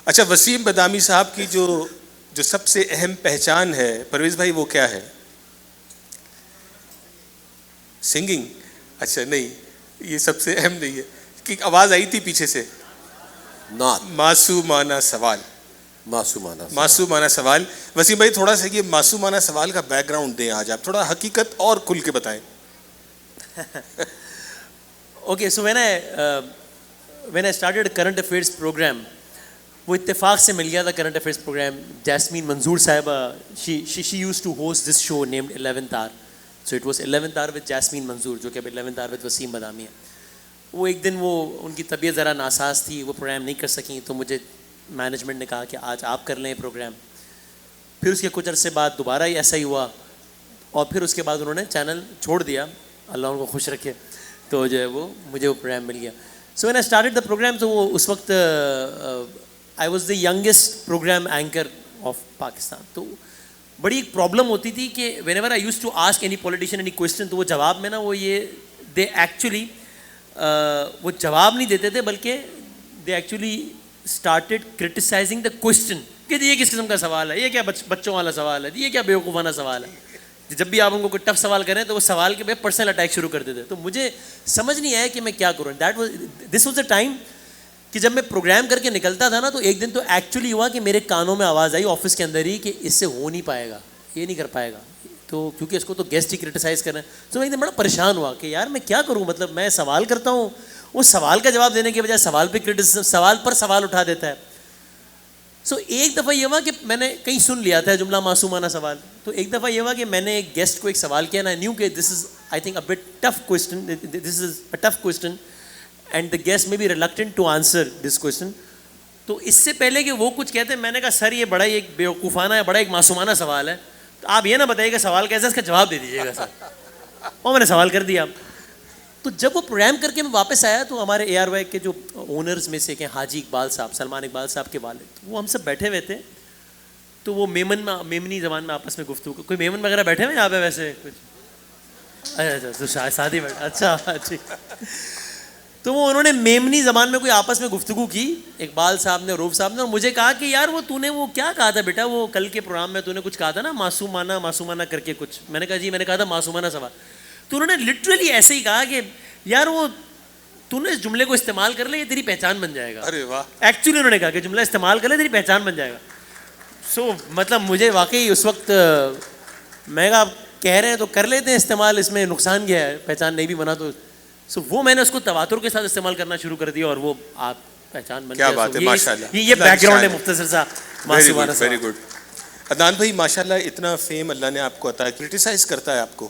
اچھا وسیم بدامی صاحب کی جو سب سے اہم پہچان ہے پرویز بھائی وہ کیا ہے؟ سنگنگ؟ اچھا نہیں، یہ سب سے اہم نہیں ہے کہ آواز آئی تھی پیچھے سے نعت، معصومانہ سوال. معصومانہ سوال. وسیم بھائی تھوڑا سا یہ معصومانہ سوال کا بیک گراؤنڈ دیں، آج آپ تھوڑا حقیقت اور کھل کے بتائیں. Okay, so when I started current affairs program, وہ اتفاق سے مل گیا تھا کرنٹ افیئرس پروگرام. جاسمین منظور صاحبہ she used to host this show named 11th hour. So it was 11th hour with Jasmine Manzoor, جو کہ اب 11th hour with Wasim Badami ہے. وہ ایک دن وہ ان کی طبیعت ذرا ناساز تھی, وہ پروگرام نہیں کر سکیں, تو مجھے مینجمنٹ نے کہا کہ آج آپ کر لیں پروگرام. پھر اس کے کچھ عرصے بعد دوبارہ ہی ایسا ہی ہوا, اور پھر اس کے بعد انہوں نے چینل چھوڑ دیا, اللہ ان کو خوش رکھے. تو جو ہے وہ مجھے وہ پروگرام مل گیا. سو when I started the program, تو وہ اس وقت I was the youngest program anchor of Pakistan. تو بڑی ایک پرابلم ہوتی تھی کہ whenever I used to ask any politician any question, تو وہ جواب میں نا وہ یہ they actually وہ جواب نہیں دیتے تھے, بلکہ they actually started criticizing the question کہ یہ کس قسم کا سوال ہے, یہ کیا بچوں والا سوال ہے, یہ کیا بیوقوفانہ سوال ہے. جب بھی آپ ان کو کوئی ٹف سوال کریں تو وہ سوال کے پہ پرسنل اٹیک شروع کر دیتے. تو مجھے سمجھ نہیں آیا کہ میں کیا کروں. دس واز اے ٹائم کہ جب میں پروگرام کر کے نکلتا تھا نا, تو ایک دن تو ایکچولی ہوا کہ میرے کانوں میں آواز آئی آفس کے اندر ہی کہ اس سے ہو نہیں پائے گا, یہ نہیں کر پائے گا, تو کیونکہ اس کو تو گیسٹ ہی کرٹیسائز کر رہے ہیں. تو میں ایک دن بڑا پریشان ہوا کہ یار میں کیا کروں, مطلب میں سوال کرتا ہوں, اس سوال کا جواب دینے کے بجائے سوال پہ سوال پر سوال اٹھا دیتا ہے. سو ایک دفعہ یہ ہوا کہ میں نے کہیں سن لیا تھا جملہ معصومانہ سوال. تو ایک دفعہ یہ ہوا کہ میں نے ایک گیسٹ کو ایک سوال کیا, نا نیو کہ this is I think a bit tough question, this is a tough question and the guest may be reluctant to answer this question. تو اس سے پہلے کہ وہ کچھ کہتے, میں نے کہا سر یہ بڑا ہی ایک بیوقوفانہ ہے, بڑا ایک معصومانہ سوال ہے, تو آپ یہ نہ بتائیے کہ سوال کیسا ہے, اس کا جواب دے دیجیے گا سر. اور میں نے سوال کر دیا. تو جب وہ پروگرام کر کے میں واپس آیا, تو ہمارے اے آر وائی کے جو اونرز میں سے کہ حاجی اقبال صاحب, سلمان اقبال صاحب کے والد, وہ ہم سب بیٹھے ہوئے تھے. تو وہ میمنی زبان میں آپس میں گفتگو, کوئی میمن وغیرہ بیٹھے ہوئے یہاں پہ ویسے کچھ؟ اچھا تو شاید شادی بیٹھا, اچھا ٹھیک. تو وہ انہوں نے میمنی زبان میں کوئی آپس میں گفتگو کی, اقبال صاحب نے, روف صاحب نے, اور مجھے کہا کہ یار وہ تو نے وہ کیا کہا تھا بیٹا, وہ کل کے پروگرام میں تو نے کچھ کہا تھا نا معصومانہ کر کے کچھ. میں نے کہا جی میں نے کہا تھا معصومانہ سوال. تو انہوں نے لٹرلی ایسے ہی کہا کہ یار وہ تو نے اس جملے کو استعمال کر لے, یہ تیری پہچان بن جائے گا. ارے واہ. ایکچولی انہوں نے کہا کہ جملہ استعمال کر لے, تیری پہچان بن جائے گا. سو مطلب مجھے واقعی اس وقت میں کہا کہہ رہے ہیں تو کر لیتے ہیں استعمال, اس میں نقصان کیا ہے, پہچان نہیں بھی بنا تو. سو وہ میں نے اس کو تواتر کے ساتھ استعمال کرنا شروع کر دیا, اور وہ آپ پہچان بن گیا. کیا بات ہے, ماشاء اللہ. یہ بیک گراؤنڈ ہے مختصر سا. Very good. عدنان بھائی ماشاء اللہ اتنا فیم اللہ نے آپ کو عطا ہے, کرٹیسائز کرتا ہے آپ کو,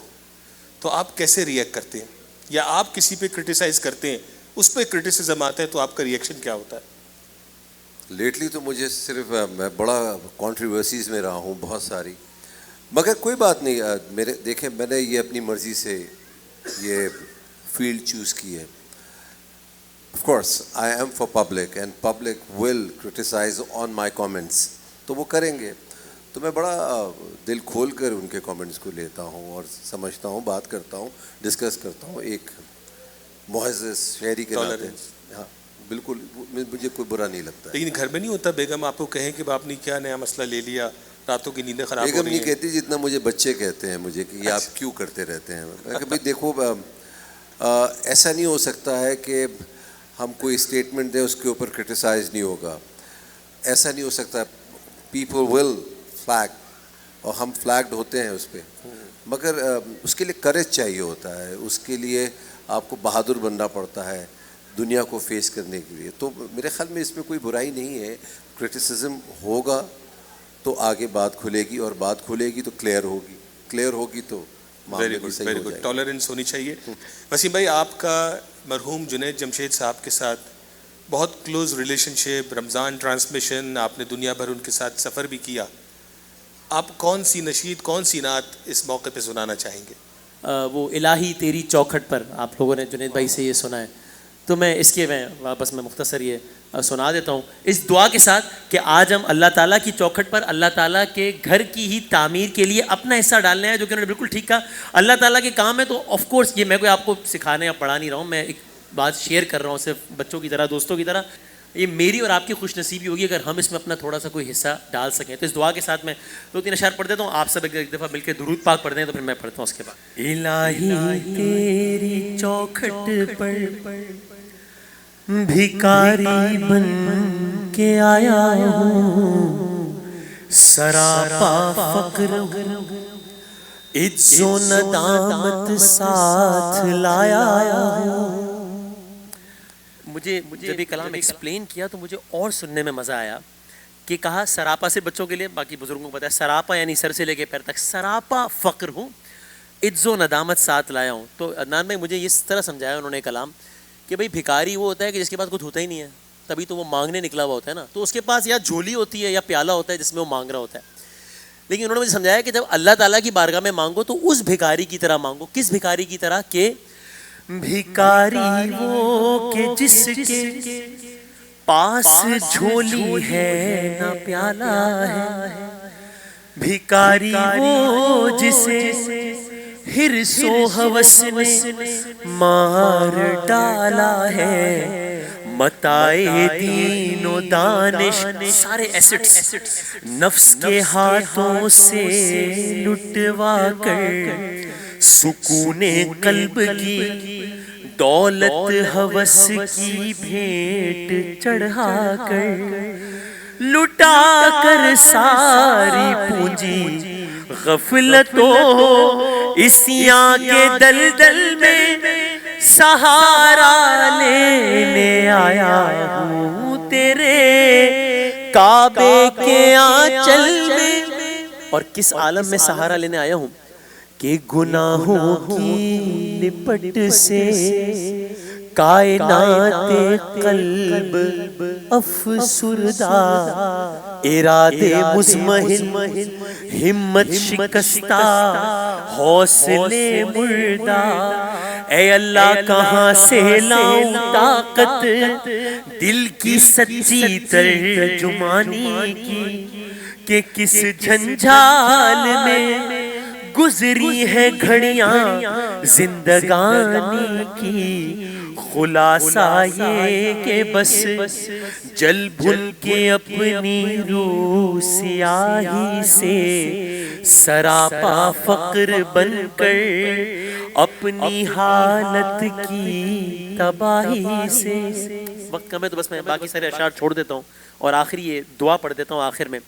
تو آپ کیسے ریئیکٹ کرتے ہیں, یا آپ کسی پہ کرٹیسائز کرتے ہیں, اس پہ کرٹیسزم آتا ہے, تو آپ کا ریئیکشن کیا ہوتا ہے؟ لیٹلی تو مجھے صرف میں بڑا کنٹروورسیز میں رہا ہوں بہت ساری, مگر کوئی بات نہیں. میرے دیکھیں میں نے یہ اپنی مرضی سے یہ فیلڈ چوز کی ہے. Of course I am for public and public will criticise on my comments, تو وہ کریں گے. تو میں بڑا دل کھول کر ان کے کامنٹس کو لیتا ہوں اور سمجھتا ہوں, بات کرتا ہوں, ڈسکس کرتا ہوں ایک معزز شہری کے ناطے. ہاں بالکل, مجھے کوئی برا نہیں لگتا. لیکن گھر میں نہیں ہوتا بیگم آپ کو کہیں کہ باپ نے کیا نیا مسئلہ لے لیا, راتوں کی نیندیں خراب ہو رہی ہیں؟ بیگم نہیں کہتی جتنا مجھے بچے کہتے ہیں مجھے کہ یہ آپ کیوں کرتے رہتے ہیں. کہ بھائی دیکھو ایسا نہیں ہو سکتا ہے کہ ہم کوئی اسٹیٹمنٹ دیں اس کے اوپر کرٹیسائز نہیں ہوگا, ایسا نہیں ہو سکتا. پیپل ول فلیگ, اور ہم فلیگڈ ہوتے ہیں اس پہ, مگر اس کے لیے کریج چاہیے ہوتا ہے, اس کے لیے آپ کو بہادر بننا پڑتا ہے دنیا کو فیس کرنے کے لیے. تو میرے خیال میں اس میں کوئی برائی نہیں ہے. کرٹیسزم ہوگا تو آگے بات کھلے گی, اور بات کھلے گی تو کلیئر ہوگی تو ویری گڈ. ٹالرنس ہونی چاہیے. وسیم بھائی آپ کا مرحوم جنید جمشید صاحب کے ساتھ بہت کلوز ریلیشن شپ, رمضان ٹرانسمیشن, آپ نے دنیا بھر ان کے ساتھ سفر بھی کیا. آپ کون سی نشید, کون سی نعت اس موقع پہ سنانا چاہیں گے؟ وہ الہی تیری چوکھٹ پر آپ لوگوں نے جنید بھائی سے یہ سنا ہے, تو میں اس کے میں واپس میں مختصر یہ سنا دیتا ہوں اس دعا کے ساتھ کہ آج ہم اللہ تعالیٰ کی چوکھٹ پر اللہ تعالیٰ کے گھر کی ہی تعمیر کے لیے اپنا حصہ ڈالنے ہیں, جو کہ انہوں نے بالکل ٹھیک کہا. اللہ تعالیٰ کے کام ہے تو آف کورس یہ میں کوئی آپ کو سکھانے یا پڑھا نہیں رہا ہوں, میں ایک بات شیئر کر رہا ہوں صرف بچوں کی طرح, دوستوں کی طرح. یہ میری اور آپ کی خوش نصیبی ہوگی اگر ہم اس میں اپنا تھوڑا سا کوئی حصہ ڈال سکیں. تو اس دعا کے ساتھ میں 2-3 اشعار پڑھ دیتا ہوں, آپ سب ایک دفعہ مل کے درود پاک پڑھ دیں تو پھر میں پڑھتا ہوں اس کے بعد. الہی تیری چوکھٹ پر بھکاری بن کے آیا ہوں, سراپا فقر عز و ندامت ساتھ لایا ہوں. مجھے جب یہ کلام ایکسپلین کیا تو مجھے اور سننے میں مزہ آیا کہ کہا سراپا سے بچوں کے لیے, باقی بزرگوں کو پتا ہے سراپا یعنی سر سے لے کے پیر تک, سراپا فقر ہوں, عز و ندامت ساتھ لایا ہوں. تو عدنان بھائی مجھے اس طرح سمجھایا انہوں نے کلام کہ بھائی بھکاری وہ ہوتا ہے کہ جس کے پاس کچھ ہوتا ہی نہیں ہے, تبھی تو وہ مانگنے نکلا ہوا ہوتا ہے نا. تو اس کے پاس یا جھولی ہوتی ہے یا پیالہ ہوتا ہے جس میں وہ مانگ رہا ہوتا ہے. لیکن انہوں نے مجھے سمجھایا کہ جب اللہ تعالیٰ کی بارگاہ میں مانگو تو اس بھکاری کی طرح مانگو. کس بھکاری کی طرح؟ کہ بھکاری وہ کہ جس کے پاس جھولی ہے نہ پیالہ ہے, بھکاری وہ جسے حرص و ہوس نے مار ڈالا ہے, متائے دین و دانش سارے ایسٹس نفس کے ہاتھوں سے لٹوا کر, سکون قلب کی دولت ہوس کی بھیٹ چڑھا کر, لٹا کر ساری پونجی غفلت و عصیاں کے دلدل میں سہارا لینے آیا ہوں تیرے کعبے کے آنچل میں. اور کس عالم میں سہارا لینے آیا ہوں کہ گناہوں کی لپٹ سے کائنات قلب افسردہ, ارادے مزمحل ہمت شکستہ حوصلے مردہ. اے اللہ کہاں سے لاؤں طاقت دل کی سچی ترجمانی کی, کہ کس جھنجھال میں گزری ہے گھڑیاں زندگانی کی. خلاصہ یہ کہ بس جل بھن کے اپنی روح سیاہی سے سراپا فقر بن کر اپنی حالت کی تباہی سے. وقت کم ہے تو بس میں باقی سارے اشعار چھوڑ دیتا ہوں اور آخری یہ دعا پڑھ دیتا ہوں آخر میں.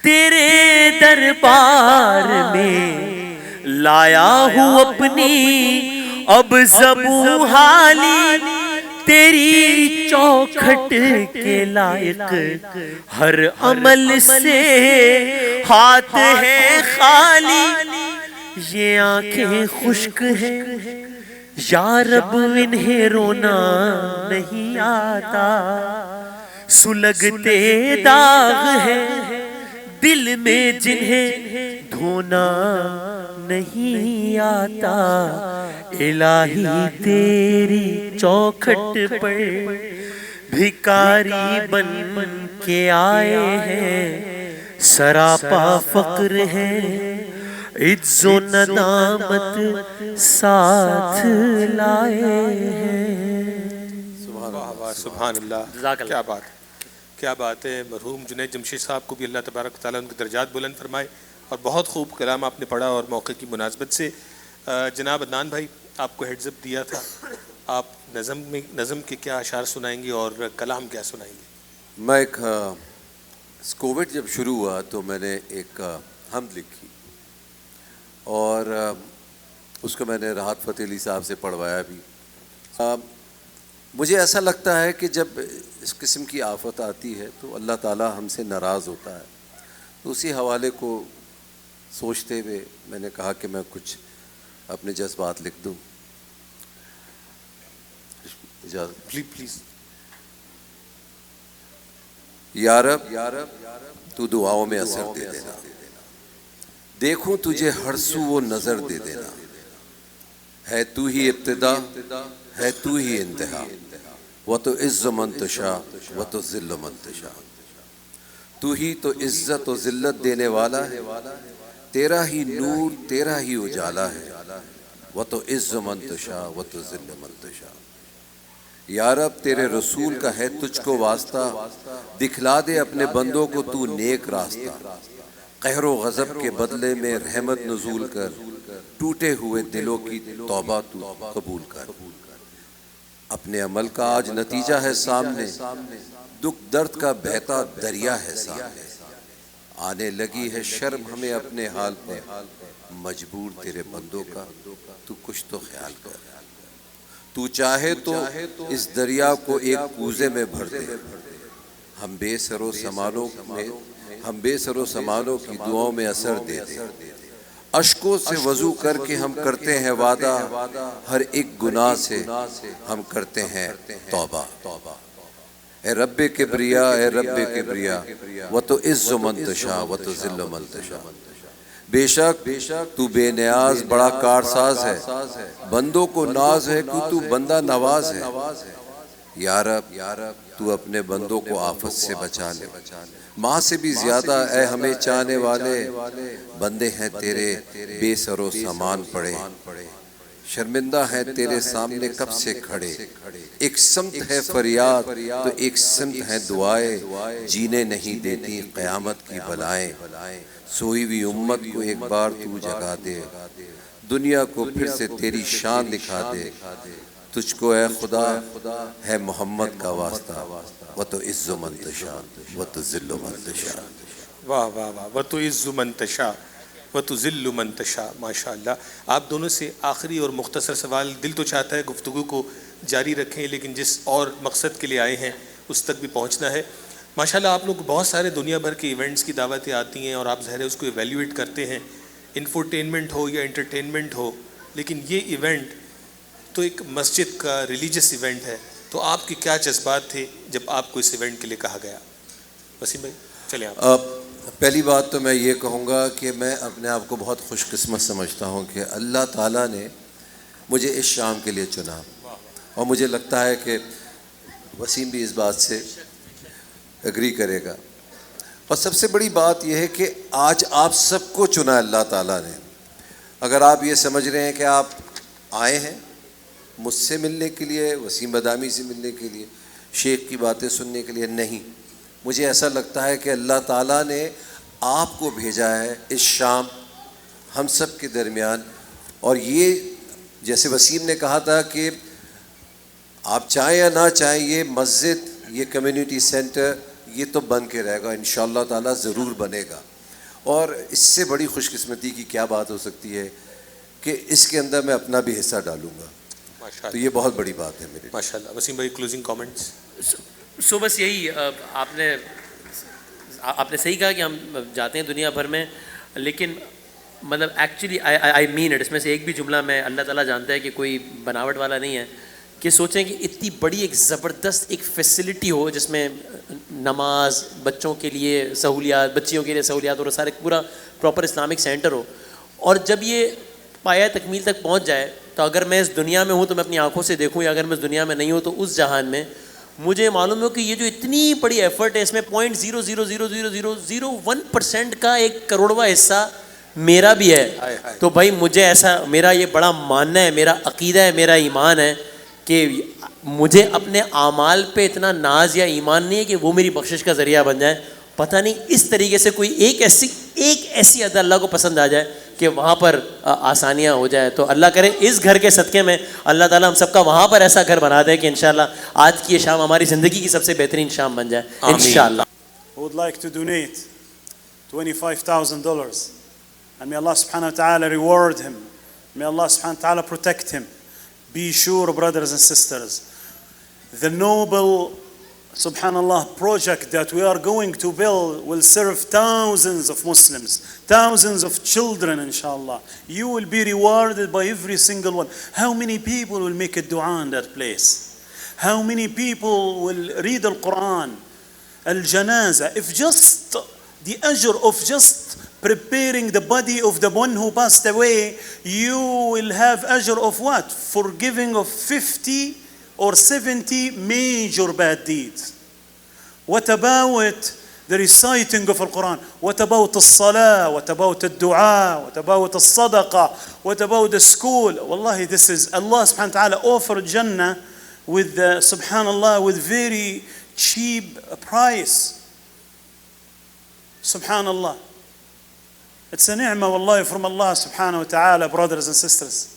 تیرے دربار میں لایا ہوں اپنی اب زبوں حالی, تیری چوکھٹ کے لائق ہر عمل سے ہاتھ ہے خالی. یہ آنکھیں خشک ہیں یا رب انہیں رونا نہیں آتا, سلگتے داغ ہے دل میں جنہیں دھونا نہیں آتا. الہی تیری چوکھٹ پر بھکاری بن کے آئے ہیں, سراپا فقر ہے عز و ندامت ساتھ لائے ہیں. سبحان اللہ, کیا بات, کیا بات ہے. مرحوم جنید جمشید صاحب کو بھی اللہ تبارک تعالیٰ ان کے درجات بلند فرمائے, اور بہت خوب کلام آپ نے پڑھا. اور موقع کی مناسبت سے جناب عدنان بھائی آپ کو ہیڈز اپ دیا تھا, آپ نظم کے کیا اشعار سنائیں گے اور کلام کیا سنائیں گے؟ میں ایک کووڈ جب شروع ہوا تو میں نے ایک حمد لکھی اور اس کو میں نے راحت فتح علی صاحب سے پڑھوایا بھی. مجھے ایسا لگتا ہے کہ جب اس قسم کی آفت آتی ہے تو اللہ تعالیٰ ہم سے ناراض ہوتا ہے. تو اسی حوالے کو سوچتے ہوئے میں نے کہا کہ میں کچھ اپنے جذبات لکھ دوں. پلیز. یا رب تو دعاؤں میں اثر دے دینا, دیکھوں تجھے ہر سو وہ نظر دے دینا, ہے تو ہی ابتدا ہے تو ہی انتہا, وہ تو عز من تشاء وہ تو ذل من تشاء. تو ہی تو عزت و ذلت دینے والا ہے, تیرا ہی نور تیرا ہی اجالا ہے, وہ تو عز من تشاء وہ تو ذل من تشاء. یا رب تیرے رسول کا ہے تجھ کو واسطہ، دکھلا دے اپنے بندوں کو تو نیک راستہ، قہر و غضب کے بدلے میں رحمت نزول کر، ٹوٹے ہوئے دلوں کی توبہ تو قبول کر۔ اپنے عمل کا آج نتیجہ ہے سامنے، دکھ درد کا بہتا دریا ہے سامنے، آنے لگی ہے شرم ہمیں اپنے حال پہ، مجبور تیرے بندوں کا تو کچھ تو خیال کر۔ تو چاہے تو اس دریا کو ایک کوزے میں بھر دے، ہم بے سر و سمانوں کی دعاؤں میں اثر دے دے، اشکوں سے وضو کر کے ہم کرتے ہیں وعدہ، ہر ایک گناہ سے ہم کرتے ہیں توبہ۔ اے رب کبریا، اے رب کبریا، وتعز من تشاء وتذل من تشاء، بے شک تو بے نیاز بڑا کارساز ہے، بندوں کو ناز ہے کہ تو بندہ نواز ہے۔ یا رب تو اپنے بندوں کو آفت سے بچا لے، ماں سے بھی زیادہ اے ہمیں چاہنے والے، بندے ہیں تیرے بے سر و سامان پڑے، شرمندہ ہیں تیرے سامنے کب سے کھڑے، ایک سمت ہے فریاد تو ایک سمت ہے دعائیں، جینے نہیں دیتی قیامت کی بلائیں، سوئی ہوئی امت کو ایک بار تو جگا دے، دنیا کو پھر سے تیری شان دکھا دے، تجھ کو اے خدا ہے محمد کا واسطہ، وتعز من تشاء وتذل من تشاء۔ واہ واہ واہ، وتعز من تشاء وتذل من تشاء، ماشاء اللہ۔ آپ دونوں سے آخری اور مختصر سوال، دل تو چاہتا ہے گفتگو کو جاری رکھیں لیکن جس اور مقصد کے لیے آئے ہیں اس تک بھی پہنچنا ہے۔ ماشاءاللہ آپ لوگ بہت سارے دنیا بھر کے ایونٹس کی دعوتیں آتی ہیں اور آپ ظاہر ہے اس کو ایویلیویٹ کرتے ہیں، انفوٹینمنٹ ہو یا انٹرٹینمنٹ ہو، لیکن یہ ایونٹ تو ایک مسجد کا ریلیجس ایونٹ ہے، تو آپ کے کیا جذبات تھے جب آپ کو اس ایونٹ کے لیے کہا گیا؟ وسیم بھائی چلیں آپ۔ پہلی بات تو میں یہ کہوں گا کہ میں اپنے آپ کو بہت خوش قسمت سمجھتا ہوں کہ اللہ تعالیٰ نے مجھے اس شام کے لیے چنا، اور مجھے لگتا ہے کہ وسیم بھی اس بات سے ایگری کرے گا۔ اور سب سے بڑی بات یہ ہے کہ آج آپ سب کو چنا اللہ تعالیٰ نے۔ اگر آپ یہ سمجھ رہے ہیں کہ آپ آئے ہیں مجھ سے ملنے کے لیے، وسیم بدامی سے ملنے کے لیے، شیخ کی باتیں سننے کے لیے، نہیں، مجھے ایسا لگتا ہے کہ اللہ تعالیٰ نے آپ کو بھیجا ہے اس شام ہم سب کے درمیان۔ اور یہ جیسے وسیم نے کہا تھا کہ آپ چاہیں یا نہ چاہیں یہ مسجد، یہ کمیونٹی سینٹر یہ تو بن کے رہے گا، انشاءاللہ تعالیٰ ضرور بنے گا، اور اس سے بڑی خوش قسمتی کی کیا بات ہو سکتی ہے کہ اس کے اندر میں اپنا بھی حصہ ڈالوں گا، تو یہ بہت بڑی بات ہے میرے لیے۔ ماشاءاللہ۔ وسیم بھائی کلوزنگ کامنٹس؟ سو بس یہی، آپ نے صحیح کہا کہ ہم جاتے ہیں دنیا بھر میں، لیکن مطلب ایکچولی آئی مین اٹ، اس میں سے ایک بھی جملہ میں اللہ تعالیٰ جانتا ہے کہ کوئی بناوٹ والا نہیں ہے، کہ سوچیں کہ اتنی بڑی ایک زبردست ایک فیسلٹی ہو جس میں نماز، بچوں کے لیے سہولیات، بچیوں کے لیے سہولیات، اور سارے پورا پراپر اسلامک سینٹر ہو، اور جب یہ پایہ تکمیل تک پہنچ جائے تو اگر میں اس دنیا میں ہوں تو میں اپنی آنکھوں سے دیکھوں، یا اگر میں اس دنیا میں نہیں ہوں تو اس جہان میں مجھے معلوم ہو کہ یہ جو اتنی بڑی ایفرٹ ہے اس میں 0.0000001% کا ایک کروڑواں حصہ میرا بھی ہے، تو بھائی مجھے ایسا، میرا یہ بڑا ماننا ہے، میرا عقیدہ ہے، میرا ایمان ہے کہ مجھے اپنے اعمال پہ اتنا ناز یا ایمان نہیں ہے کہ وہ میری بخشش کا ذریعہ بن جائے، پتہ نہیں اس طریقے سے کوئی ایک ایسی ادا اللہ کو پسند آ جائے کہ وہاں پر آسانیاں ہو جائے، تو اللہ کرے اس گھر کے صدقے میں اللہ تعالیٰ ہم سب کا وہاں پر ایسا گھر بنا دے کہ انشاءاللہ آج کی یہ شام ہماری زندگی کی سب سے بہترین شام بن جائے انشاءاللہ۔ Who would like to donate $25,000, and may Allah subhanahu wa ta'ala reward him, may Allah subhanahu wa ta'ala protect him. Be sure, brothers and sisters, the noble subhanallah project that we are going to build will serve thousands of Muslims, thousands of children, inshallah. You will be rewarded by every single one. How many people will make a dua in that place? How many people will read the Quran, al-janaza? If just the ajr of just preparing the body of the one who passed away, you will have ajr of what? Forgiving of 50 or 70 major bad deeds. What about the reciting of Al-Quran? What about the salah? What about the dua? What about the sadaqah? What about the school? Wallahi, this is Allah subhanahu wa ta'ala offered Jannah with subhanallah, with very cheap price. Subhanallah. It's a ni'mah wallahi from Allah subhanahu wa ta'ala, brothers and sisters.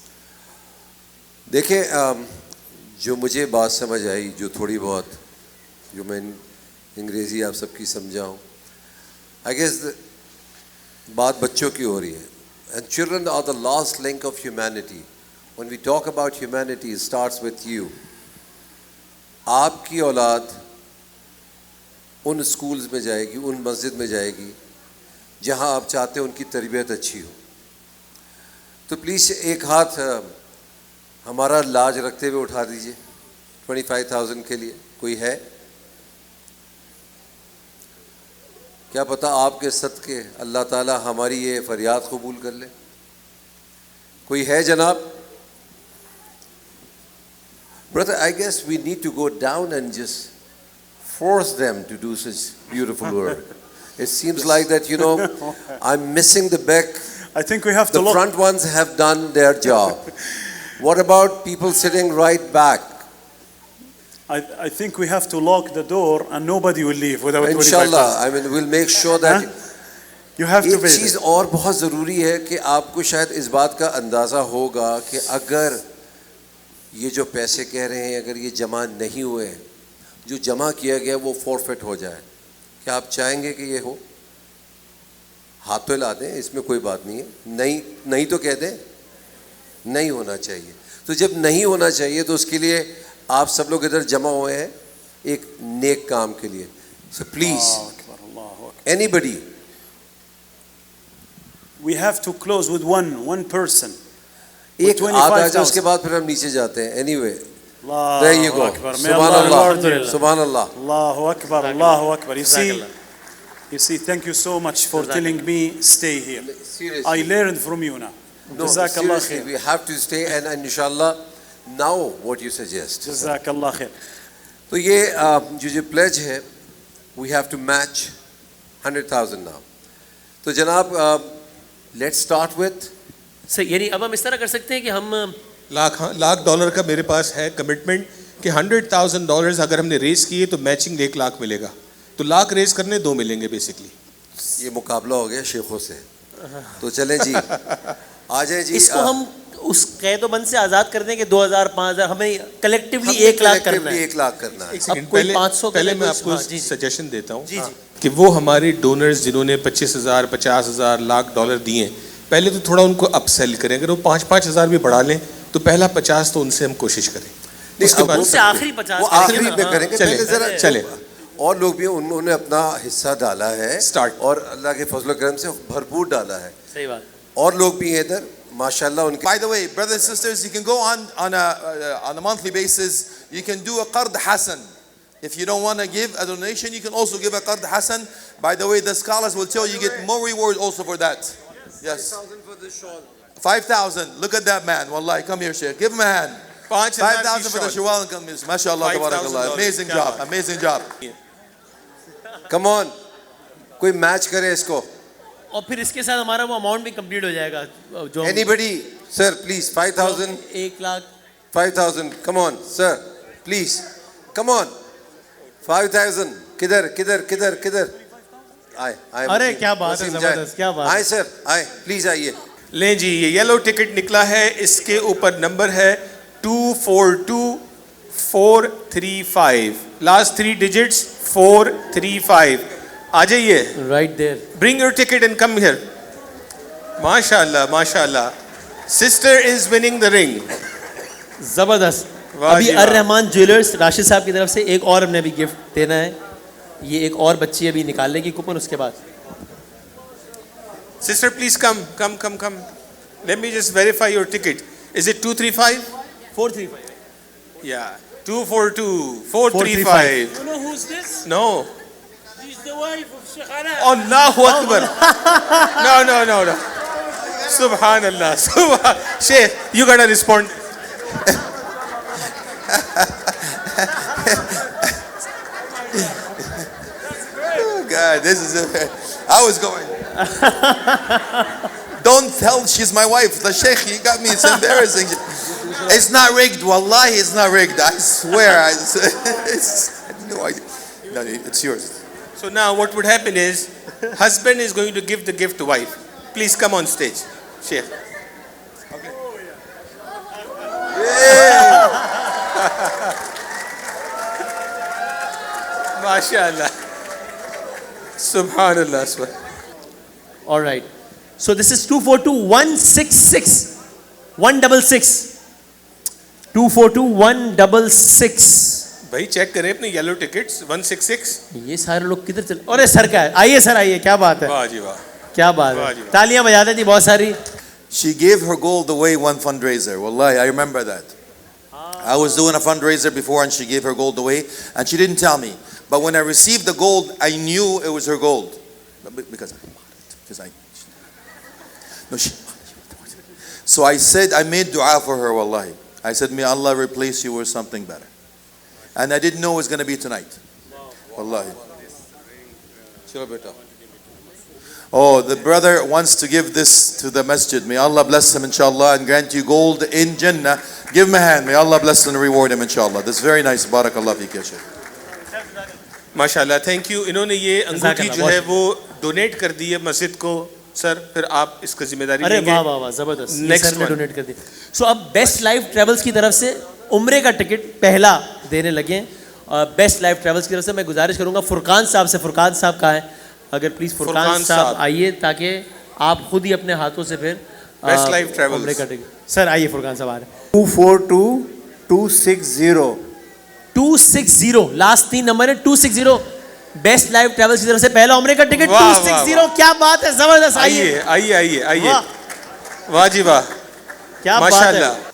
دیکھیں جو مجھے بات سمجھ آئی جو تھوڑی بہت جو میں انگریزی آپ سب کی سمجھا ہوں آئی گیس بات بچوں کی ہو رہی ہے and children are the last link of humanity when we talk about humanity it starts with you. آپ کی اولاد ان اسکولز میں جائے گی ان مسجد میں جائے گی جہاں آپ چاہتے ہیں ان کی تربیت اچھی ہو. تو پلیز ایک ہاتھ ہمارا لاج رکھتے ہوئے اٹھا دیجئے 25,000 کے لیے. کوئی ہے؟ کیا پتہ آپ کے صدقے اللہ تعالیٰ ہماری یہ فریاد قبول کر لے. کوئی ہے جناب؟ Brother, I guess we need to go down and just force them to do such beautiful work. It seems like that, you know, I'm missing the back. I think we have to The look. front ones have done their job. What about people sitting right back? I think we have to lock the door and nobody will leave without 25,000. Inshallah, I mean, we'll make sure that You have to ایک pay چیز them. اور بہت ضروری ہے کہ آپ کو شاید اس بات کا اندازہ ہوگا کہ اگر یہ جو پیسے کہہ رہے ہیں اگر یہ جمع نہیں ہوئے جو جمع کیا گیا وہ فورفٹ ہو جائے کیا آپ چاہیں گے کہ یہ ہو؟ ہاتھ تو ہلا دیں اس میں کوئی بات نہیں ہے. نہیں تو کہہ دیں نہیں ہونا چاہیے. تو جب نہیں ہونا چاہیے تو اس کے لیے آپ سب لوگ ادھر جمع ہوئے ہیں ایک نیک کام کے لیے. So please Allahu Akbar, Allahu Akbar. Anybody We have to close with one person. ایک With آدھ آ جائے اس کے 25,000. بعد پھر ہم نیچے جاتے ہیں. Any way Allahu there you go. Akbar. May سبحان Allah reward اللہ you. سبحان اللہ. Allahu Akbar, Allahu Akbar. Jazakallah. You see, thank you so much for Jazakallah. telling me stay here. Seriously. I learned from you now. No, Jazakallah seriously, khair. we have to stay and inshallah now what you suggest. Jazakallah khair. تو یہ جو please ہے we have to match 100,000 now. تو جناب let's start with یعنی اب ہم اس طرح کر سکتے ہیں کہ ہم $1,00,000 کا میرے پاس ہے کمٹمنٹ کہ $100,000 اگر ہم نے ریز کیے تو میچنگ 1,00,000 ملے گا. تو 1,00,000 ریز کرنے 2 ملیں گے بیسکلی. یہ مقابلہ ہو گیا شیخوں سے. تو چلیں جی آ جائیں جی. اس کو ہم اس قید و بند سے آزاد کر دیں کہ 2,000 5,000 ہمیں کلیکٹیولی 1,00,000 کرنا ہے. 1,00,000 کرنا ہے. اب کوئی 500 پہلے میں کرے آپ کو ہاں، جی، جی. سجیشن دیتا ہوں جی جی کہ وہ ہمارے ڈونرز جنہوں نے 25,000 50,000 $1,00,000 دیے پہلے تو تھوڑا ان کو اپ سیل کریں. اگر وہ 5,000 بھی بڑھا لیں تو پہلا 50 تو ان سے ہم کوشش کریں. اس کے بعد ان سے آخری 50 وہ آخری پہ کریں گے. چلیں پہلے ذرا چلیں اور لوگ بھی انہوں نے اپنا حصہ ڈالا ہے Start. اور اللہ کے فضل و کرم سے بھرپور ڈالا ہے. صحیح بات. اور لوگ بھی ہیں ادھر ماشاءاللہ ان کے. By the way, brothers and sisters, you can go on a monthly basis. You can do a qard hasan. If you don't want to give a donation, you can also give a qard hasan. By the way, the scholars will tell you get more reward also for that. Yes. 5,000. Look at that man. Wallahi, come here, Sheikh. Give him a hand. 5,000 for the shawal and come here. MashaAllah, tabarakallah. Amazing job. Amazing job. کم آن کوئی match کرے اس کو. اور پھر اس کے ساتھ ہمارا وہ amount بھی کمپلیٹ ہو جائے گا جو anybody sir please 5,000 1,00,000 5,000 come on sir please come on 5,000 کدھر کدھر کدھر کدھر آئے آئے. ارے کیا بات ہے، وسیم زبردست، کیا بات ہے. آئے سر آئے پلیز آئیے. لیں جی. یہ یلو ٹکٹ نکلا ہے. اس کے اوپر نمبر ہے 242435. Last 3 digits 435. آ جائیے. Right there. Bring your ticket and come here. MashaAllah, MashaAllah. Sister is winning the ring. زبردست. واہ ابھی جی واہ. الرحمان جویلرز راشد صاحب کی طرف سے ایک اور ہم نے ابھی گفٹ دینا ہے. یہ ایک اور بچی ابھی نکالنے کی کوپن. اس کے بعد Sister, please come. Let me just verify your ticket. Is it 235? 435. Yeah. 242-435. You know who's this? No. She's the wife of Sheikh Ala. Allahu Akbar. No. Subhanallah. Sheikh, you gotta respond. Oh God, this is it. I was going. Don't tell she's my wife. The Sheikh, you got me. It's embarrassing. It's not rigged. Wallahi, it's not rigged. I swear. I had no idea. No, it's yours. So now what would happen is, husband is going to give the gift to wife. Please come on stage, Sheikh. MashaAllah. Subhanallah. All right. So this is 242-166. 166. 242-166. بھائی check کریں اپنے yellow tickets 166. یہ سارے لوگ کدھر چلے؟ ارے سر کا ہے. آئیے سر آئیے. کیا بات ہے, واہ جی واہ. کیا بات واہ ہے. جی واہ. تالیاں بجاتے تھی بہت ساری. She gave her gold away one fundraiser. Wallahi, I remember that. I was doing a fundraiser before and she gave her gold away and she didn't tell me. But when I received the gold, I knew it was her gold. Because I no, so I said, I made dua for her, wallahi. I said, may Allah replace you with something better. And I didn't know it was going to be tonight. Wallahi. Oh, the brother wants to give this to the masjid. May Allah bless him, inshallah, and grant you gold in Jannah. Give him a hand. May Allah bless and reward him, inshallah. That's very nice. Barakallah feek, ya Shaykh. ماشاءاللہ, thank you. انہوں نے یہ انگوٹھی جو ہے وہ donate کر دی ہے مسجد کو. سر پھر آپ اس کا ذمہ داری ارے لیں گے. واہ واہ واہ, زبردست. Next سر نے one. ڈونیٹ کر دی. سو اب بیسٹ لائف ٹریولز کی طرف سے عمرے کا ٹکٹ پہلا دینے لگے. بیسٹ لائف ٹریولز کی طرف سے میں گزارش کروں گا فرقان صاحب سے. فرقان صاحب کہاں ہیں؟ اگر پلیز فرقان صاحب آئیے تاکہ آپ خود ہی اپنے ہاتھوں سے پھر بیسٹ لائف ٹریولز. عمرے کا ٹکٹ. سر آئیے, فرقان صاحب آ رہے ہیں. 242-260. 260 لاسٹ 3 نمبر ہے. 260 بیسٹ لائف ٹریولز کی طرف سے پہلا عمرے کا ٹکٹ. واہ, 260. کیا بات ہے, زبردست. آئیے آئیے آئیے آئیے. واہ جی واہ, کیا بات ہے. ماشاءاللہ.